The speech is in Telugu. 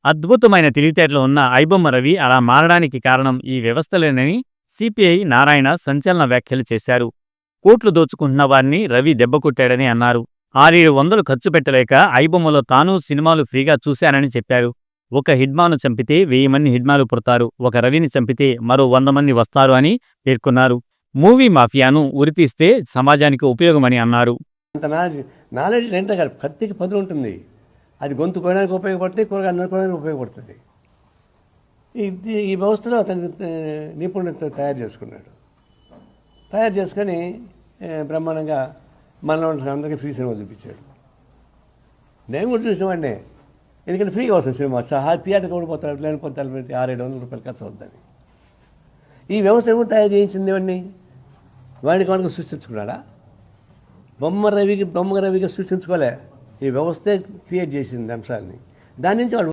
అద్భుతమైన తెలివితేటలు ఉన్న ఐబొమ్మ రవి అలా మారడానికి కారణం ఈ వ్యవస్థలేనని సిపిఐ నారాయణ సంచలన వ్యాఖ్యలు చేశారు. కోట్లు దోచుకుంటున్న వారిని రవి దెబ్బకొట్టాడని అన్నారు. 6-700 ఖర్చు పెట్టలేక ఐబొమ్మలో తాను సినిమాలు ఫ్రీగా చూశానని చెప్పారు. ఒక హిడ్మాను చంపితే 1000 మంది హిడ్మాలు పుడతారు, ఒక రవిని చంపితే మరో 100 మంది వస్తారు అని పేర్కొన్నారు. మూవీ మాఫియాను ఉరితీస్తే సమాజానికి ఉపయోగమని అన్నారు. అంత నాలెడ్జ్ అంటే కాదు, కత్తికి పదులు ఉంటుంది. అది గొంతు కోయడానికి ఉపయోగపడుతుంది, కూరగాయలు నరుకోవడానికి ఉపయోగపడుతుంది. ఈ వ్యవస్థలో అతను నిపుణులతో తయారు చేసుకొని బ్రహ్మాండంగా మన అందరికీ ఫ్రీ సినిమా చూపించాడు. నేను కూడా చూసినవాడినే, ఎందుకంటే ఫ్రీగా వస్తుంది సినిమా. థియేటర్కి కూడా పోతాడు, లేనిపోతే 600-700 రూపాయలు ఖర్చు అవుతుంది. ఈ వ్యవస్థ ఏమో తయారు చేయించింది వాడిని, వాడికి సృష్టించుకున్నాడా? బొమ్మ రవిగా సృష్టించుకోలే, ఈ వ్యవస్థే క్రియేట్ చేసింది అంశాలని. దాని నుంచి వాడు